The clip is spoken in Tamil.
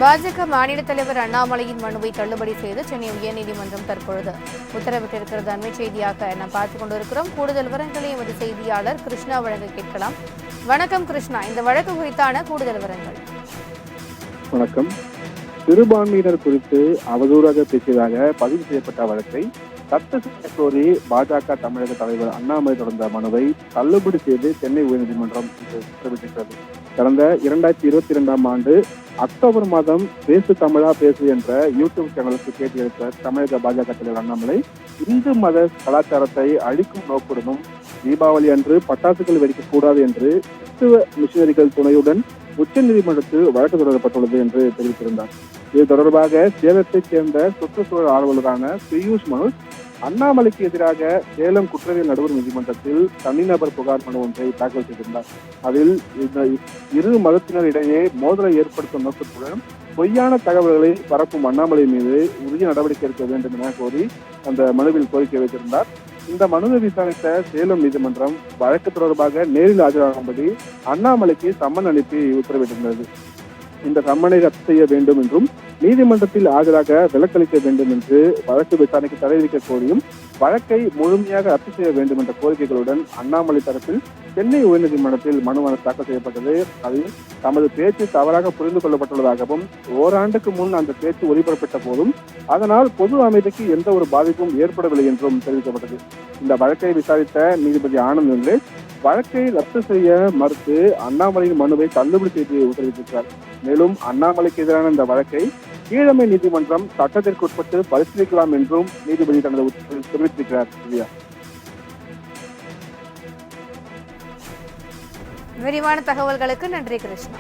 பாஜக மாநில தலைவர் அண்ணாமலையின் மனுவை தள்ளுபடி செய்து சென்னை உயர்நீதிமன்றம் தற்பொழுது உத்தரவிட்டிருக்கிறது. அண்மை செய்தியாக நாம் பார்த்துக் கொண்டிருக்கிறோம். கூடுதல் விவரங்களை எமது செய்தியாளர் கிருஷ்ணா வழங்க கேட்கலாம். வணக்கம் கிருஷ்ணா, இந்த வழக்கு குறித்தான கூடுதல் விவரங்கள். வணக்கம். சிறுபான்மையினர் குறித்து அவதூறாக பேசியதாக பதிவு செய்யப்பட்ட வழக்கை ரத்து செய்ய கோரி பாஜக தமிழக தலைவர் அண்ணாமலை தொடர்ந்த மனுவை தள்ளுபடி செய்து சென்னை உயர்நீதிமன்றம் உத்தரவிட்டிருக்கிறது. கடந்த 2022ஆம் ஆண்டு அக்டோபர் மாதம் பேசு தமிழா பேசு என்ற யூடியூப் சேனலுக்கு பேட்டியளித்த தமிழக பாஜக தலைவர் அண்ணாமலை இந்து மத கலாச்சாரத்தை அழிக்கும் நோக்குடனும் தீபாவளி அன்று பட்டாசுகள் வெடிக்கக்கூடாது என்று கிறிஸ்துவ மிஷனரிகள் துணையுடன் உச்சநீதிமன்றத்தில் வழக்கு தொடரப்பட்டுள்ளது என்று தெரிவித்திருந்தார். இது தொடர்பாக சேலத்தைச் சேர்ந்த சுற்றுச்சூழல் ஆர்வலரான பியூஷ் மனுஷ் அண்ணாமலைக்கு எதிராக சேலம் குற்றவியல் நடுவர் நீதிமன்றத்தில் தனிநபர் புகார் மனு ஒன்றை தாக்கல் செய்திருந்தார். அதில் இந்த இரு மதத்தினரிடையே மோதலை ஏற்படுத்தும் நோக்கத்துடன் பொய்யான தகவல்களை பரப்பும் அண்ணாமலை மீது உரிய நடவடிக்கை எடுக்க வேண்டும் என கோரி அந்த மனுவில் கோரிக்கை வைத்திருந்தார். இந்த மனுவை விசாரித்த சேலம் நீதிமன்றம் வழக்கு தொடர்பாக நேரில் ஆஜராகும்படி அண்ணாமலைக்கு சம்மன் அனுப்பி உத்தரவிட்டிருந்தது. இந்த சம்மனை ரத்து செய்ய வேண்டும் என்றும் நீதிமன்றத்தில் ஆஜராக விலக்களிக்க வேண்டும் என்று வழக்கு விசாரணைக்கு தடை விதிக்க கோரியும் வழக்கை முழுமையாக ரத்து செய்ய வேண்டும் என்ற கோரிக்கைகளுடன் அண்ணாமலை தரப்பில் சென்னை உயர்நீதிமன்றத்தில் மனு தாக்கல் செய்யப்பட்டது. அதில் தமது பேச்சு தவறாக புரிந்து கொள்ளப்பட்டுள்ளதாகவும் ஓராண்டுக்கு முன் அந்த பேச்சு ஒளிபரப்பட்ட போதும் அதனால் பொது அமைதிக்கு எந்த ஒரு பாதிப்பும் ஏற்படவில்லை என்றும் தெரிவிக்கப்பட்டது. இந்த வழக்கை விசாரித்த நீதிபதி ஆனந்த் வெங்கடேஷ் வழக்கை ரத்து செய்ய மறுத்து அண்ணாமலையின் மனுவை தள்ளுபடி செய்து உத்தரவிட்டிருக்கிறார். மேலும் அண்ணாமலைக்கு எதிரான இந்த வழக்கை கீழமை நீதிமன்றம் சட்டத்திற்கு உட்பட்டு பரிசீலிக்கலாம் என்றும் நீதிபதி தனது உத்தரவில் தெரிவித்திருக்கிறார். விரிவான தகவல்களுக்கு நன்றி கிருஷ்ணா.